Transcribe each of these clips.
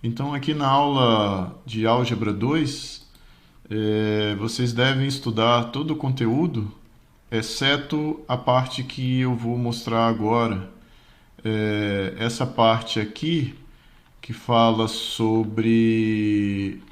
Então, aqui na aula de Álgebra 2, vocês devem estudar todo o conteúdo, exceto a parte que eu vou mostrar agora. Essa parte aqui, que fala sobre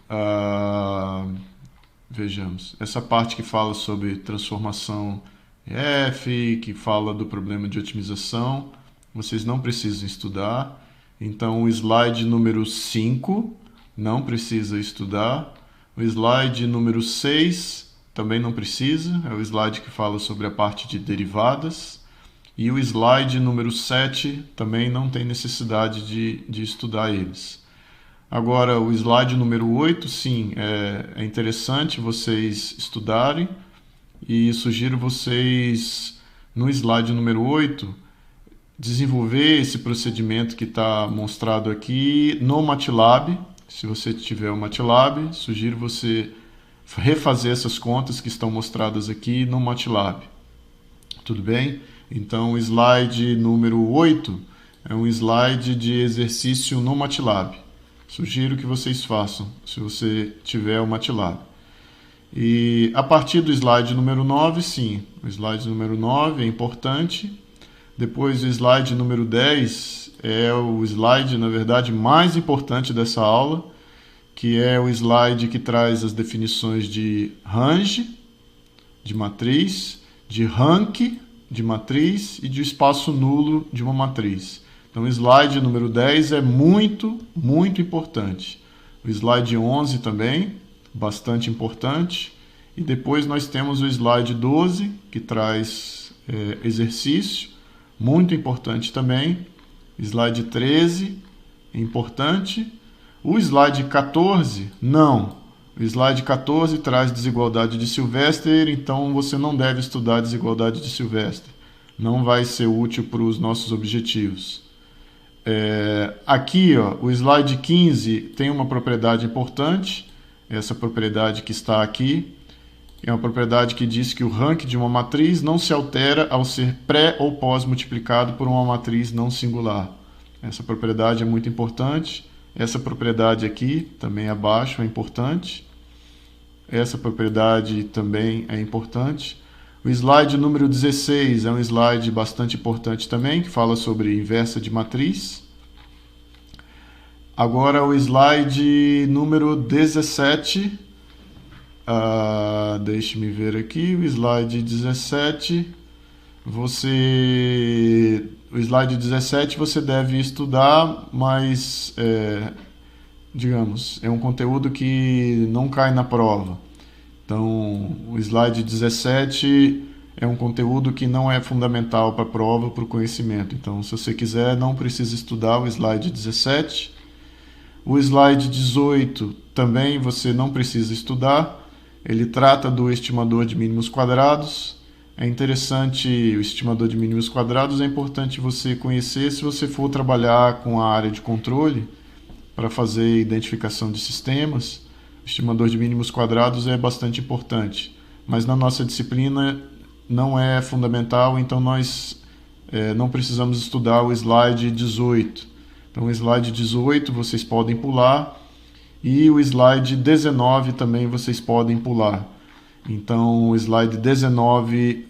vejamos, essa parte que fala sobre transformação F, que fala do problema de otimização, vocês não precisam estudar. Então, o slide número 5 não precisa estudar. O slide número 6 também não precisa, é o slide que fala sobre a parte de derivadas. E o slide número 7 também não tem necessidade de estudar eles. Agora, o slide número 8, sim, é interessante vocês estudarem, e sugiro vocês, no slide número 8, desenvolver esse procedimento que está mostrado aqui no MATLAB. Se você tiver o MATLAB, sugiro você refazer essas contas que estão mostradas aqui no MATLAB. Tudo bem? Então, o slide número 8 é um slide de exercício no MATLAB. Sugiro que vocês façam, se você tiver o MATLAB. E a partir do slide número 9, sim, o slide número 9 é importante. Depois o slide número 10 é o slide, na verdade, mais importante dessa aula, que é o slide que traz as definições de range, de matriz, de rank, de matriz e de espaço nulo de uma matriz. Então o slide número 10 é muito, muito importante. O slide 11 também, bastante importante. E depois nós temos o slide 12, que traz exercício, muito importante também. Slide 13, importante. O slide 14, não. O slide 14 traz desigualdade de Sylvester, então você não deve estudar desigualdade de Sylvester. Não vai ser útil para os nossos objetivos. Aqui, ó, o slide 15 tem uma propriedade importante, essa propriedade que está aqui. É uma propriedade que diz que o rank de uma matriz não se altera ao ser pré ou pós multiplicado por uma matriz não singular. Essa propriedade é muito importante. Essa propriedade aqui, também abaixo, é importante. Essa propriedade também é importante. O slide número 16 é um slide bastante importante também, que fala sobre inversa de matriz. Agora o slide número 17... deixe-me ver aqui, o slide 17, o slide 17 você deve estudar, mas, digamos, é um conteúdo que não cai na prova. Então, o slide 17 é um conteúdo que não é fundamental para a prova, para o conhecimento. Então, se você quiser, não precisa estudar o slide 17. O slide 18 também você não precisa estudar. Ele trata do estimador de mínimos quadrados. É interessante, o estimador de mínimos quadrados é importante você conhecer se você for trabalhar com a área de controle para fazer identificação de sistemas. O estimador de mínimos quadrados é bastante importante, mas na nossa disciplina não é fundamental, então nós não precisamos estudar o slide 18. Então o slide 18 vocês podem pular. E o slide 19 também vocês podem pular. Então, o slide 19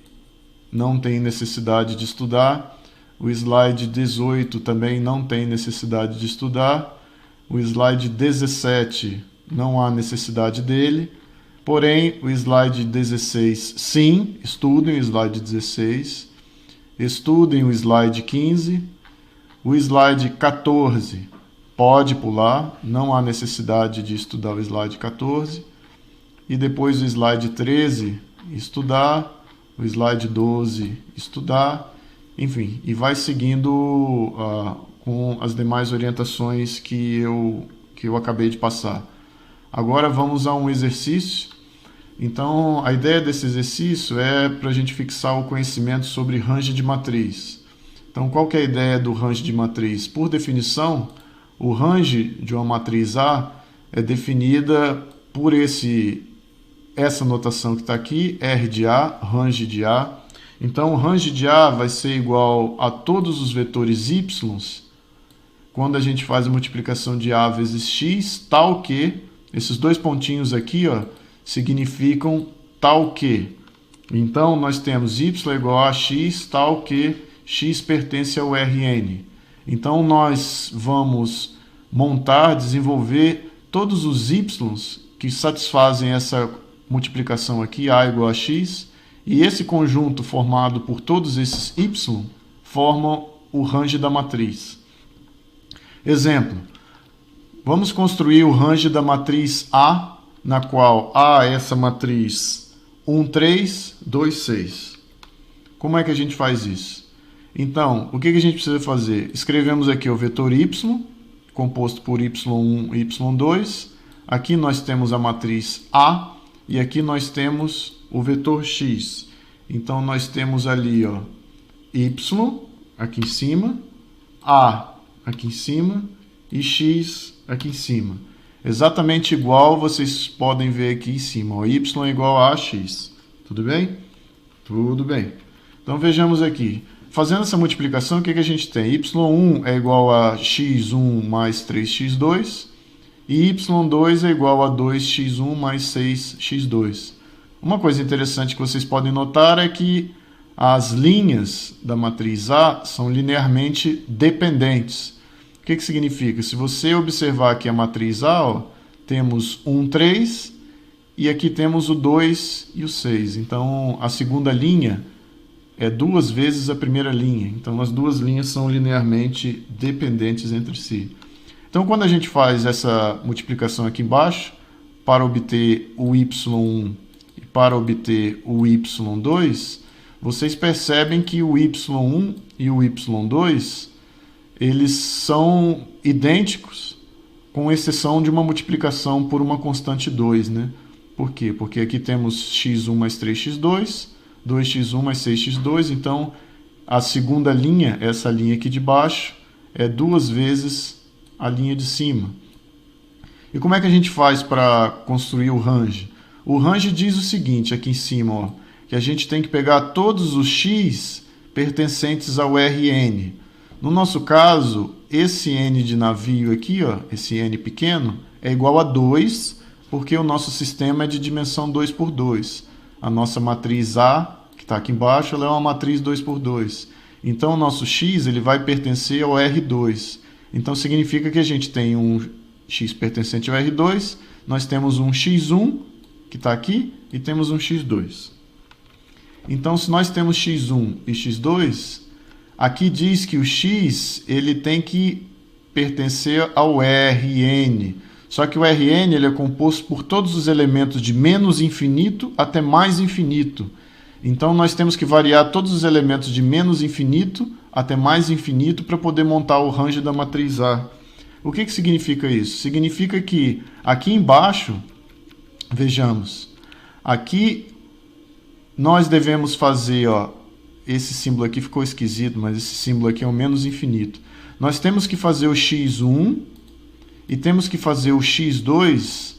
não tem necessidade de estudar. O slide 18 também não tem necessidade de estudar. O slide 17 não há necessidade dele. Porém, o slide 16, sim, estudem o slide 16. Estudem o slide 15. O slide 14... pode pular, não há necessidade de estudar o slide 14. E depois o slide 13, estudar. O slide 12, estudar. Enfim, e vai seguindo com as demais orientações que eu acabei de passar. Agora vamos a um exercício. Então, a ideia desse exercício é para a gente fixar o conhecimento sobre range de matriz. Então, qual que é a ideia do range de matriz? Por definição, o range de uma matriz A é definida por essa notação que está aqui, R de A, range de A. Então, o range de A vai ser igual a todos os vetores Y quando a gente faz a multiplicação de A vezes X, tal que, esses dois pontinhos aqui, ó, significam tal que. Então, nós temos y igual a x, tal que x pertence ao Rn. Então, nós vamos montar, desenvolver todos os y que satisfazem essa multiplicação aqui, a igual a x, e esse conjunto formado por todos esses y forma o range da matriz. Exemplo, vamos construir o range da matriz A, na qual A é essa matriz 1, 3, 2, 6. Como é que a gente faz isso? Então, o que a gente precisa fazer? Escrevemos aqui o vetor y, composto por y1 e y2. Aqui nós temos a matriz A e aqui nós temos o vetor x. Então, nós temos ali, ó, y aqui em cima, A aqui em cima e x aqui em cima. Exatamente igual, vocês podem ver aqui em cima. O y é igual a x. Tudo bem? Tudo bem. Então, vejamos aqui. Fazendo essa multiplicação, o que a gente tem? y1 é igual a x1 mais 3x2 e y2 é igual a 2x1 mais 6x2. Uma coisa interessante que vocês podem notar é que as linhas da matriz A são linearmente dependentes. O que significa? Se você observar aqui a matriz A, ó, temos 1, 3 e aqui temos o 2 e o 6. Então, a segunda linha é duas vezes a primeira linha. Então, as duas linhas são linearmente dependentes entre si. Então, quando a gente faz essa multiplicação aqui embaixo, para obter o y1 e para obter o y2, vocês percebem que o y1 e o y2, eles são idênticos, com exceção de uma multiplicação por uma constante 2, né? Por quê? Porque aqui temos x1 mais 3x2, 2x1 mais 6x2, então a segunda linha, essa linha aqui de baixo, é duas vezes a linha de cima. E como é que a gente faz para construir o range? O range diz o seguinte, aqui em cima, ó, que a gente tem que pegar todos os x pertencentes ao Rn. No nosso caso, esse n de navio aqui, ó, esse n pequeno, é igual a 2, porque o nosso sistema é de dimensão 2 por 2. A nossa matriz A, que está aqui embaixo, ela é uma matriz 2 por 2. Então, o nosso x ele vai pertencer ao R2. Então, significa que a gente tem um x pertencente ao R2, nós temos um x1, que está aqui, e temos um x2. Então, se nós temos x1 e x2, aqui diz que o x ele tem que pertencer ao Rn. Só que o Rn ele é composto por todos os elementos de menos infinito até mais infinito. Então, nós temos que variar todos os elementos de menos infinito até mais infinito para poder montar o range da matriz A. O que significa isso? Significa que aqui embaixo, vejamos, aqui nós devemos fazer, ó, esse símbolo aqui ficou esquisito, mas esse símbolo aqui é o menos infinito. Nós temos que fazer o x1 e temos que fazer o x2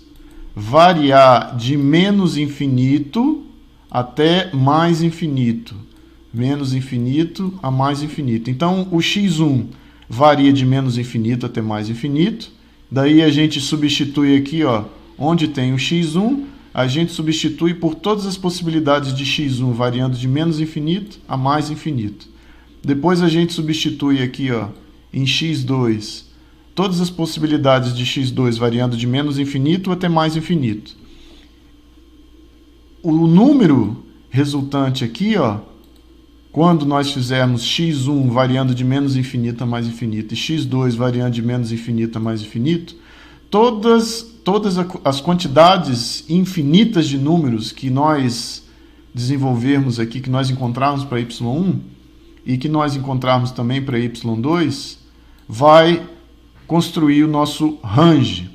variar de menos infinito até mais infinito. Menos infinito a mais infinito. Então, o x1 varia de menos infinito até mais infinito. Daí a gente substitui aqui, ó, onde tem o x1, a gente substitui por todas as possibilidades de x1 variando de menos infinito a mais infinito. Depois a gente substitui aqui, ó, em x2 todas as possibilidades de x2 variando de menos infinito até mais infinito. O número resultante aqui, ó, quando nós fizermos x1 variando de menos infinito a mais infinito e x2 variando de menos infinito a mais infinito, todas as quantidades infinitas de números que nós desenvolvermos aqui, que nós encontrarmos para y1 e que nós encontrarmos também para y2, vai construir o nosso range.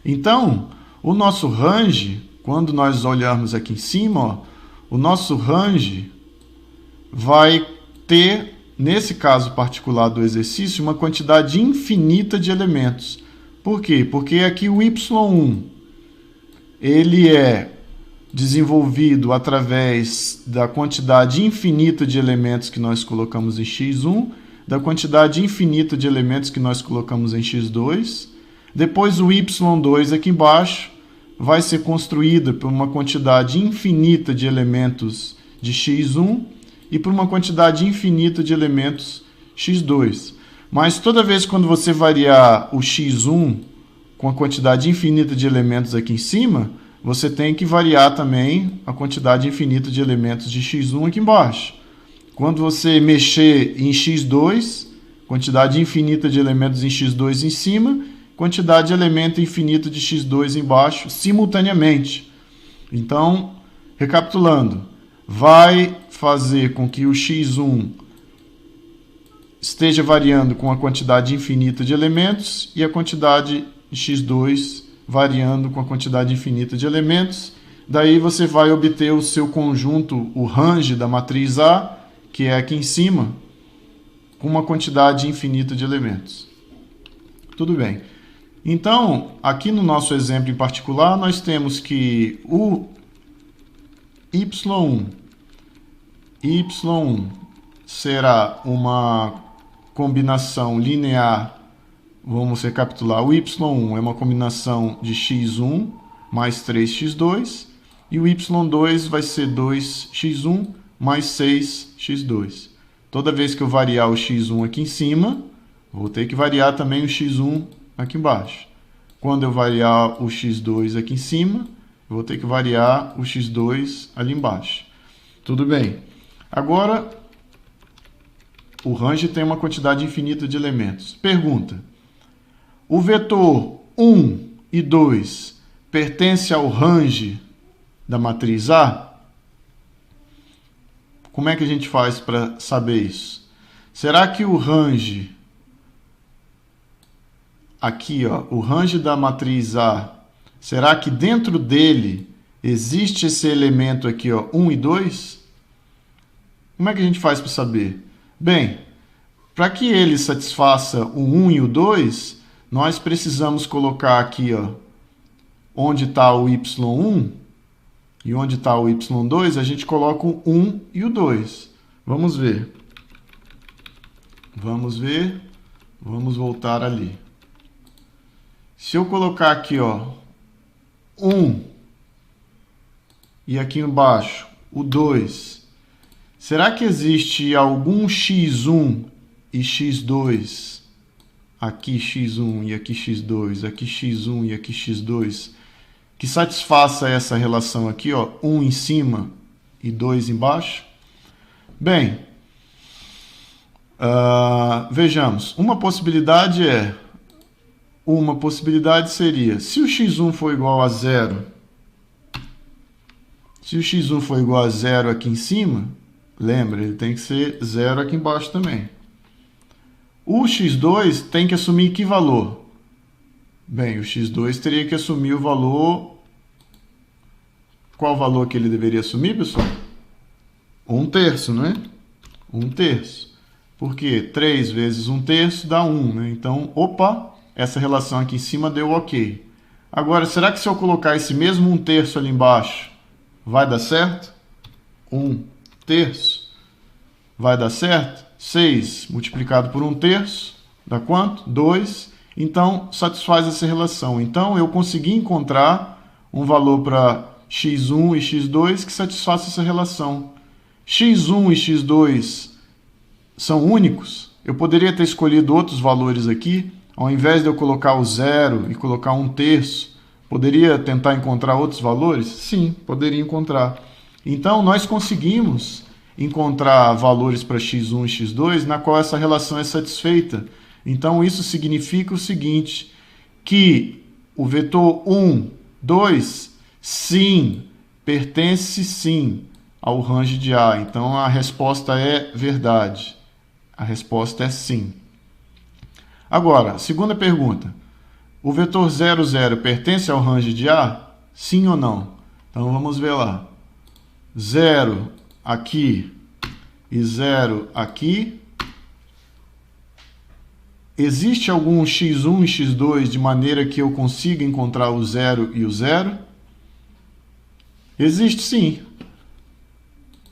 Então, o nosso range, quando nós olharmos aqui em cima, ó, o nosso range vai ter, nesse caso particular do exercício, uma quantidade infinita de elementos. Por quê? Porque aqui o y1 ele é desenvolvido através da quantidade infinita de elementos que nós colocamos em x1, da quantidade infinita de elementos que nós colocamos em x2. Depois o y2 aqui embaixo vai ser construída por uma quantidade infinita de elementos de x1 e por uma quantidade infinita de elementos x2. Mas toda vez quando você variar o x1 com a quantidade infinita de elementos aqui em cima, você tem que variar também a quantidade infinita de elementos de x1 aqui embaixo. Quando você mexer em x2, quantidade infinita de elementos em x2 em cima, quantidade de elemento infinito de x2 embaixo, simultaneamente. Então, recapitulando, vai fazer com que o x1 esteja variando com a quantidade infinita de elementos e a quantidade de x2 variando com a quantidade infinita de elementos. Daí você vai obter o seu conjunto, o range da matriz A, que é aqui em cima, com uma quantidade infinita de elementos. Tudo bem. Então, aqui no nosso exemplo em particular, nós temos que o y1 será uma combinação linear. Vamos recapitular. O y1 é uma combinação de x1 mais 3x2 e o y2 vai ser 2x1 mais 6x2. Toda vez que eu variar o x1 aqui em cima, vou ter que variar também o x1 aqui embaixo. Quando eu variar o x2 aqui em cima, eu vou ter que variar o x2 ali embaixo. Tudo bem. Agora, o range tem uma quantidade infinita de elementos. Pergunta: o vetor 1 e 2 pertence ao range da matriz A? Como é que a gente faz para saber isso? Será que o range, aqui, ó, o range da matriz A, será que dentro dele existe esse elemento aqui, ó, 1 e 2? Como é que a gente faz para saber? Bem, para que ele satisfaça o 1 e o 2, nós precisamos colocar aqui, ó, onde está o y1 e onde está o y2, a gente coloca o 1 e o 2. Vamos ver. Vamos ver. Vamos voltar ali. Se eu colocar aqui, ó, 1 e aqui embaixo o 2, será que existe algum x1 e x2, aqui x1 e aqui x2, aqui x1 e aqui x2, que satisfaça essa relação aqui, ó, 1 em cima e 2 embaixo? Bem, vejamos. Uma possibilidade seria, se o x1 for igual a 0, se o x1 for igual a 0 aqui em cima, lembra, ele tem que ser 0 aqui embaixo também. O x2 tem que assumir que valor? Bem, o x2 teria que assumir o valor... Qual valor que ele deveria assumir, pessoal? 1/3, não é? 1/3. Por quê? 3 vezes 1/3 dá 1, né? Então, opa, essa relação aqui em cima deu ok. Agora, será que se eu colocar esse mesmo 1/3 ali embaixo, vai dar certo? 1/3 vai dar certo? 6 multiplicado por 1/3 dá quanto? 2. Então, satisfaz essa relação. Então, eu consegui encontrar um valor para x1 e x2 que satisfaça essa relação. x1 e x2 são únicos? Eu poderia ter escolhido outros valores aqui. Ao invés de eu colocar o 0 e colocar 1/3, poderia tentar encontrar outros valores? Sim, poderia encontrar. Então, nós conseguimos encontrar valores para x1 e x2 na qual essa relação é satisfeita. Então, isso significa o seguinte, que o vetor 1, 2, sim, pertence sim ao range de A. Então, a resposta é verdade. A resposta é sim. Agora, segunda pergunta. O vetor 0, 0 pertence ao range de A? Sim ou não? Então, vamos ver lá. 0 aqui e 0 aqui. Existe algum x1 e x2 de maneira que eu consiga encontrar o 0 e o 0? Existe sim.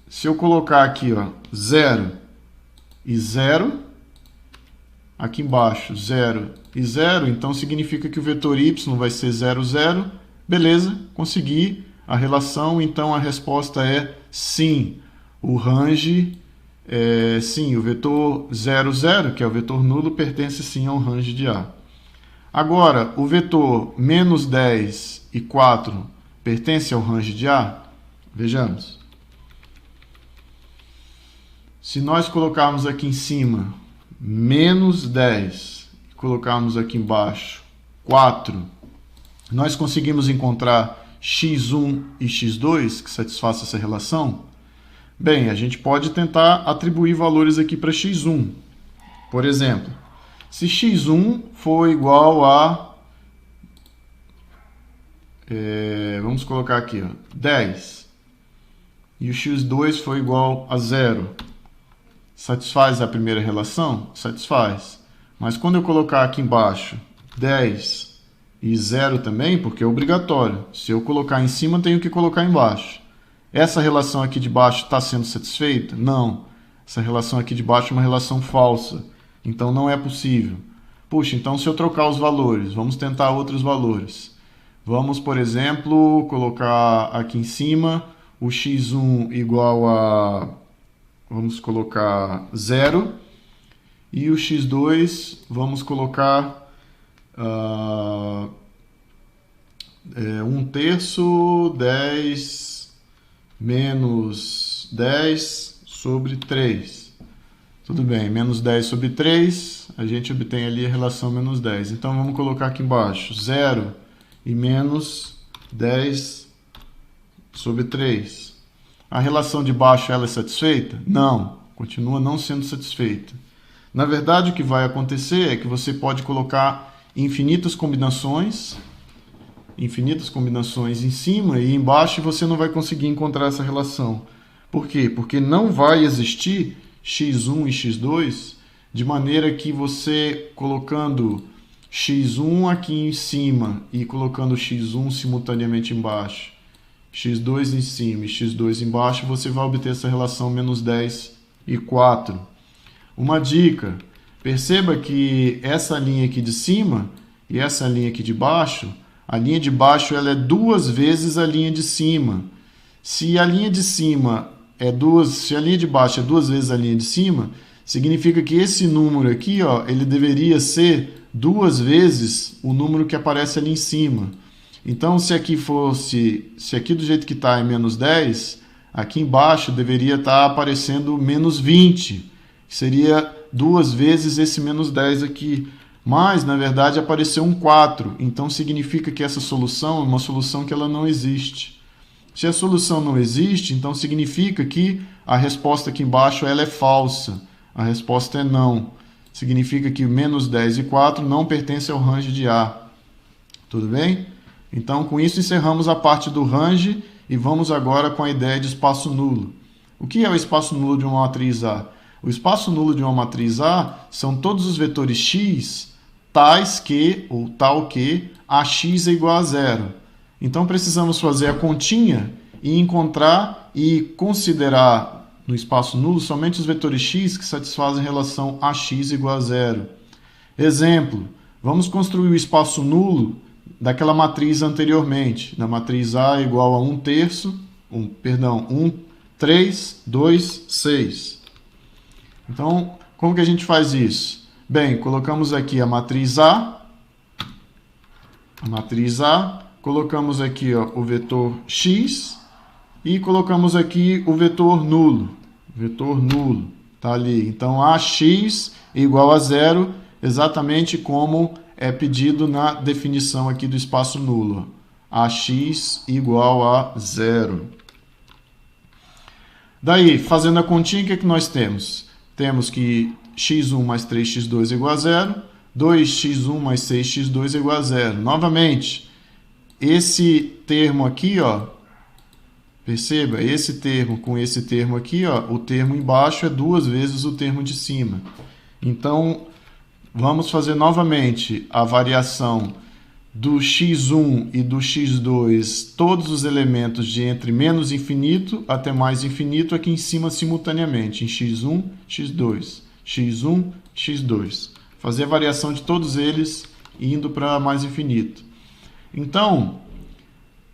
Se eu colocar aqui, ó, 0 e 0, aqui embaixo 0 e 0, então significa que o vetor y vai ser 0, 0. Beleza, consegui a relação, então a resposta é sim. O range, sim, o vetor 0, 0, que é o vetor nulo, pertence sim ao range de A. Agora, o vetor menos 10 e 4 pertence ao range de A? Vejamos. Se nós colocarmos aqui em cima menos 10 e colocarmos aqui embaixo 4, nós conseguimos encontrar x1 e x2 que satisfaçam essa relação? Bem, a gente pode tentar atribuir valores aqui para x1. Por exemplo, se x1 for igual a... vamos colocar aqui, ó, 10, e o x2 for igual a 0, satisfaz a primeira relação? Satisfaz. Mas quando eu colocar aqui embaixo 10 e 0 também, porque é obrigatório, se eu colocar em cima, tenho que colocar embaixo. Essa relação aqui de baixo está sendo satisfeita? Não. Essa relação aqui de baixo é uma relação falsa. Então não é possível. Puxa, então se eu trocar os valores, vamos tentar outros valores. Vamos, por exemplo, colocar aqui em cima o x1 igual a... vamos colocar 0. E o x2 vamos colocar 1/3, 10 menos 10 sobre 3. Tudo bem, menos 10 sobre 3, a gente obtém ali a relação menos 10. Então vamos colocar aqui embaixo 0 e menos 10 sobre 3. A relação de baixo ela é satisfeita? Não, continua não sendo satisfeita. Na verdade, o que vai acontecer é que você pode colocar infinitas combinações em cima e embaixo, e você não vai conseguir encontrar essa relação. Por quê? Porque não vai existir x1 e x2 de maneira que você colocando x1 aqui em cima e colocando x1 simultaneamente embaixo, x2 em cima e x2 embaixo, você vai obter essa relação menos 10 e 4. Uma dica, perceba que essa linha aqui de cima e essa linha aqui de baixo, a linha de baixo ela é 2 vezes a linha de cima. Se a linha de cima se a linha de baixo é 2 vezes a linha de cima, significa que esse número aqui, ó, ele deveria ser 2 vezes o número que aparece ali em cima. Então, se aqui do jeito que está é menos 10, aqui embaixo deveria estar aparecendo menos 20, que seria 2 vezes esse menos 10 aqui. Mas, na verdade, apareceu um 4. Então, significa que essa solução é uma solução que ela não existe. Se a solução não existe, então significa que a resposta aqui embaixo ela é falsa. A resposta é não. Significa que menos 10 e 4 não pertence ao range de A. Tudo bem? Então, com isso, encerramos a parte do range e vamos agora com a ideia de espaço nulo. O que é o espaço nulo de uma matriz A? O espaço nulo de uma matriz A são todos os vetores x tais que, ou tal que, AX é igual a 0. Então, precisamos fazer a continha e encontrar e considerar no espaço nulo somente os vetores x que satisfazem a relação AX igual a 0. Exemplo, vamos construir o espaço nulo daquela matriz anteriormente, da matriz A igual a 3, 2, 6. Então, como que a gente faz isso? Bem, colocamos aqui a matriz A, colocamos aqui ó, o vetor x e colocamos aqui o vetor nulo. Tá ali. Então, AX igual a 0, exatamente como é pedido na definição aqui do espaço nulo. AX igual a 0. Daí, fazendo a continha, o que é que nós temos? Temos que x1 mais 3x2 é igual a 0, 2x1 mais 6x2 é igual a 0. Novamente, esse termo aqui, ó, perceba, esse termo com esse termo aqui, ó, o termo embaixo é 2 vezes o termo de cima. Então, vamos fazer novamente a variação do x1 e do x2, todos os elementos de entre menos infinito até mais infinito aqui em cima simultaneamente, em x1, x2, x1, x2. fazer a variação de todos eles indo para mais infinito. Então,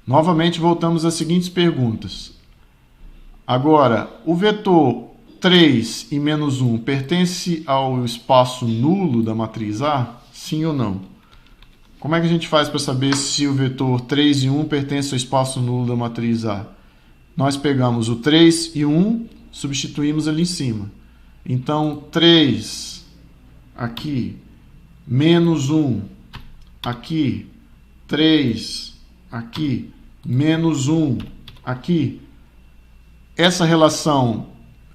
novamente voltamos às seguintes perguntas. Agora, o vetor 3 e menos 1 pertence ao espaço nulo da matriz A? Sim ou não? Como é que a gente faz para saber se o vetor 3 e 1 pertence ao espaço nulo da matriz A? Nós pegamos o 3 e 1, substituímos ali em cima. Então, 3 aqui, menos 1 aqui, 3 aqui, menos 1 aqui. Essa relação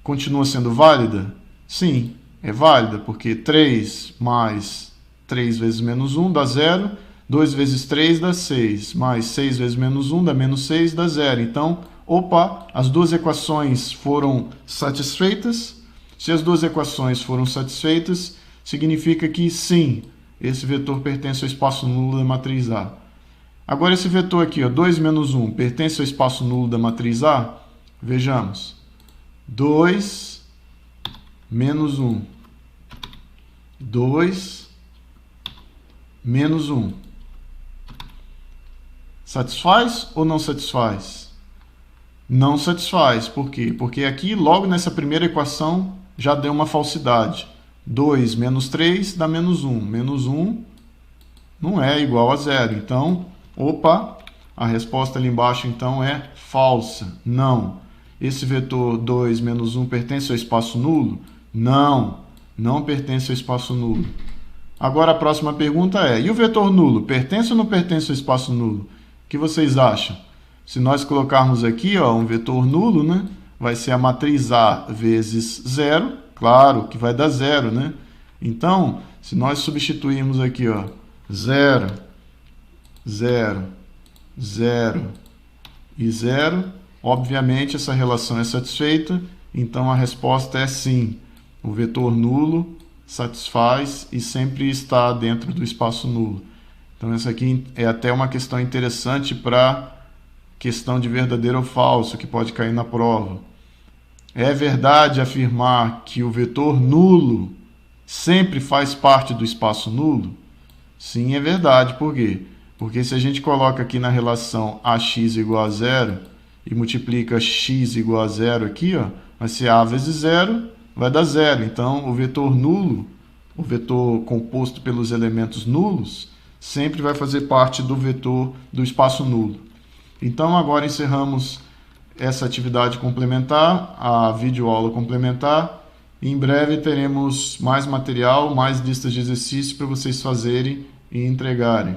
continua sendo válida? Sim, é válida, porque 3 mais 3 vezes menos 1 dá 0, 2 vezes 3 dá 6, mais 6 vezes menos 1 dá menos 6, dá 0. Então, opa, as duas equações foram satisfeitas. Se as duas equações foram satisfeitas, significa que sim, esse vetor pertence ao espaço nulo da matriz A. Agora esse vetor aqui, ó, 2 menos 1, pertence ao espaço nulo da matriz A? Vejamos. 2 menos 1. 2 menos 1. Satisfaz ou não satisfaz? Não satisfaz. Por quê? Porque aqui, logo nessa primeira equação, já deu uma falsidade. 2 menos 3 dá menos 1. Menos 1 não é igual a 0. Então, opa, a resposta ali embaixo então é falsa. Não. Esse vetor 2 menos 1 pertence ao espaço nulo? Não, não pertence ao espaço nulo. Agora a próxima pergunta é, e o vetor nulo, pertence ou não pertence ao espaço nulo? O que vocês acham? Se nós colocarmos aqui, ó, um vetor nulo, né, vai ser a matriz A vezes 0, claro que vai dar 0, né? Então, se nós substituirmos aqui, ó, 0, 0, 0 e 0, obviamente essa relação é satisfeita, então a resposta é sim. O vetor nulo satisfaz e sempre está dentro do espaço nulo. Então essa aqui é até uma questão interessante para questão de verdadeiro ou falso, que pode cair na prova. É verdade afirmar que o vetor nulo sempre faz parte do espaço nulo? Sim, é verdade. Por quê? Porque se a gente coloca aqui na relação ax igual a 0 e multiplica x igual a 0 aqui, ó, vai ser a vezes 0, vai dar 0. Então, o vetor nulo, o vetor composto pelos elementos nulos, sempre vai fazer parte do vetor do espaço nulo. Então, agora encerramos essa atividade complementar, a videoaula complementar. Em breve teremos mais material, mais listas de exercícios para vocês fazerem e entregarem.